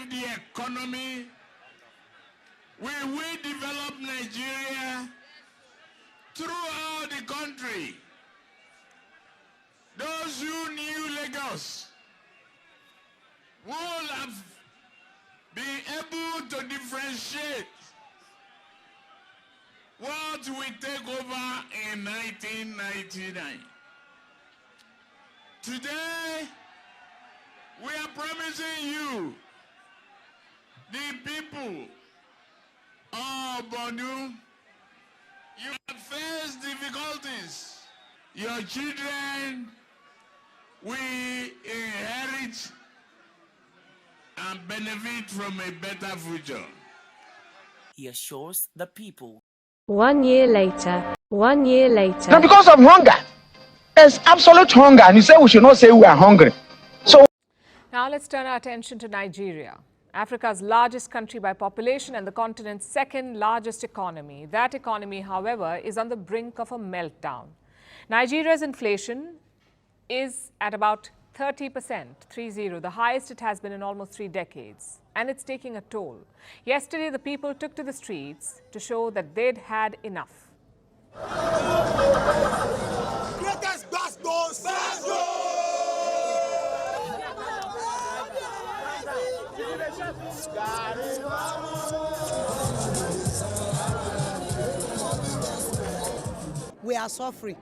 the economy? Will we develop Nigeria throughout the country? Those who knew Lagos will have been able to differentiate what we take over in 1999. Today, we are promising you, the people of Borno, you have faced difficulties. Your children will inherit and benefit from a better future. He assures the people. 1 year later. 1 year later. Now, because of hunger, there's absolute hunger, and you say we should not say we are hungry. So now let's turn our attention to Nigeria, Africa's largest country by population and the continent's second largest economy. That economy, however, is on the brink of a meltdown. Nigeria's inflation is at about 30%, 30, the highest it has been in almost 3 decades. And it's taking a toll. Yesterday, the people took to the streets to show that they'd had enough. We are suffering.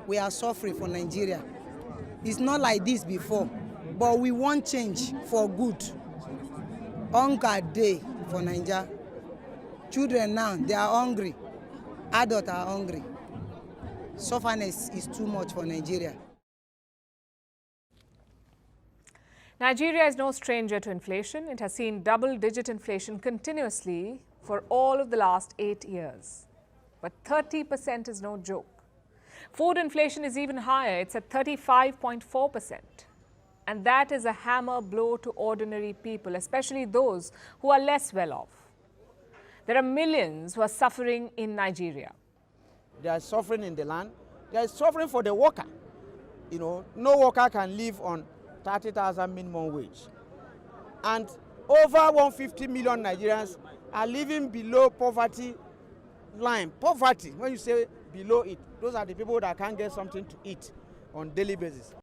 We are suffering for Nigeria. It's not like this before, but we want change for good. Hunger day for Nigeria. Children now, they are hungry. Adults are hungry. Sufferness is too much for Nigeria. Nigeria is no stranger to inflation. It has seen double-digit inflation continuously for all of the last 8 years. But 30% is no joke. Food inflation is even higher. It's at 35.4%. And that is a hammer blow to ordinary people, especially those who are less well off. There are millions who are suffering in Nigeria. They are suffering in the land. They are suffering for the worker. You know, no worker can live on 30,000 minimum wage. And over 150 million Nigerians are living below poverty line. Poverty, when you say below it, those are the people that can't get something to eat on a daily basis.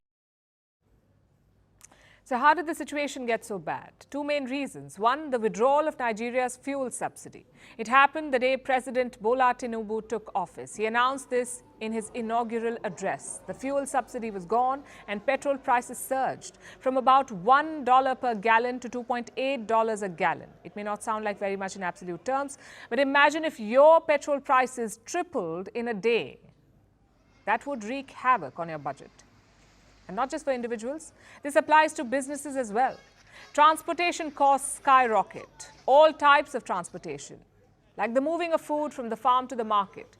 So how did the situation get so bad? 2 main reasons. One, the withdrawal of Nigeria's fuel subsidy. It happened the day President Bola Tinubu took office. He announced this in his inaugural address. The fuel subsidy was gone and petrol prices surged from about $1 per gallon to $2.8 a gallon. It may not sound like very much in absolute terms, but imagine if your petrol prices tripled in a day. That would wreak havoc on your budget. And not just for individuals, this applies to businesses as well. Transportation costs skyrocket. All types of transportation, like the moving of food from the farm to the market,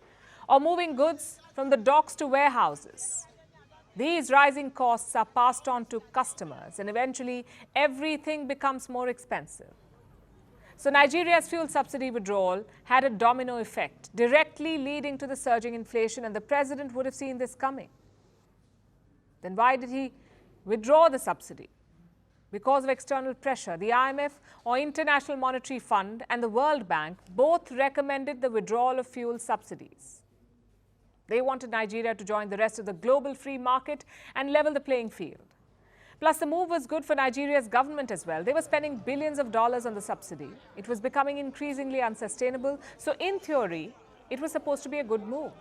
or moving goods from the docks to warehouses. These rising costs are passed on to customers, and eventually everything becomes more expensive. So Nigeria's fuel subsidy withdrawal had a domino effect, directly leading to the surging inflation, and the president would have seen this coming. Then why did he withdraw the subsidy? Because of external pressure. The IMF, or International Monetary Fund, and the World Bank both recommended the withdrawal of fuel subsidies. They wanted Nigeria to join the rest of the global free market and level the playing field. Plus, the move was good for Nigeria's government as well. They were spending billions of dollars on the subsidy. It was becoming increasingly unsustainable. So in theory, it was supposed to be a good move.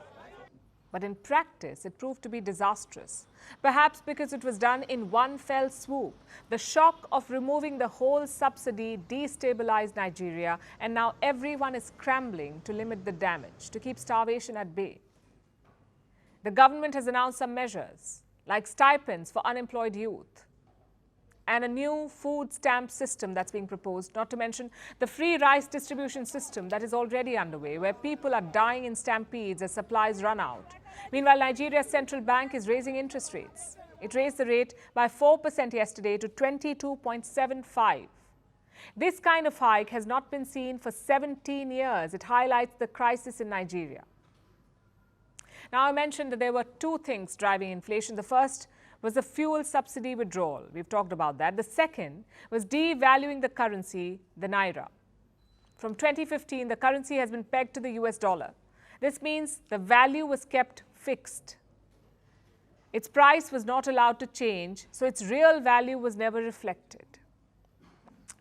But in practice, it proved to be disastrous. Perhaps because it was done in one fell swoop. The shock of removing the whole subsidy destabilized Nigeria, and now everyone is scrambling to limit the damage, to keep starvation at bay. The government has announced some measures, like stipends for unemployed youth, and a new food stamp system that's being proposed, not to mention the free rice distribution system that is already underway, where people are dying in stampedes as supplies run out. Meanwhile, Nigeria's central bank is raising interest rates. It raised the rate by 4% yesterday to 22.75. This kind of hike has not been seen for 17 years. It highlights the crisis in Nigeria. Now, I mentioned that there were 2 things driving inflation. The first was the fuel subsidy withdrawal. We've talked about that. The second was devaluing the currency, the naira. From 2015, the currency has been pegged to the US dollar. This means the value was kept fixed. Its price was not allowed to change, so its real value was never reflected.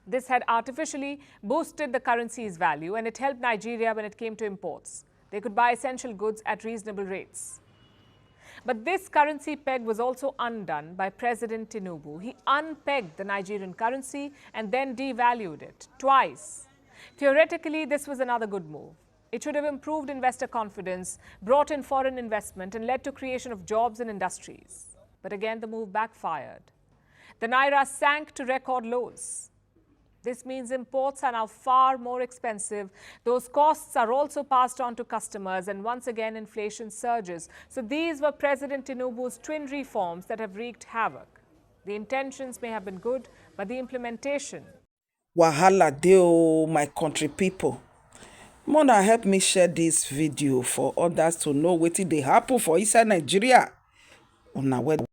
This had artificially boosted the currency's value, and it helped Nigeria when it came to imports. They could buy essential goods at reasonable rates. But this currency peg was also undone by President Tinubu. He unpegged the Nigerian currency and then devalued it twice. Theoretically, this was another good move. It should have improved investor confidence, brought in foreign investment, and led to creation of jobs and industries. But again, the move backfired. The naira sank to record lows. This means imports are now far more expensive. Those costs are also passed on to customers, and once again inflation surges. So these were President Tinubu's twin reforms that have wreaked havoc. The intentions may have been good, but the implementation. Wahala deo, my country people. Mona help me share this video for others to know wetin dey happen for inside Nigeria. Una well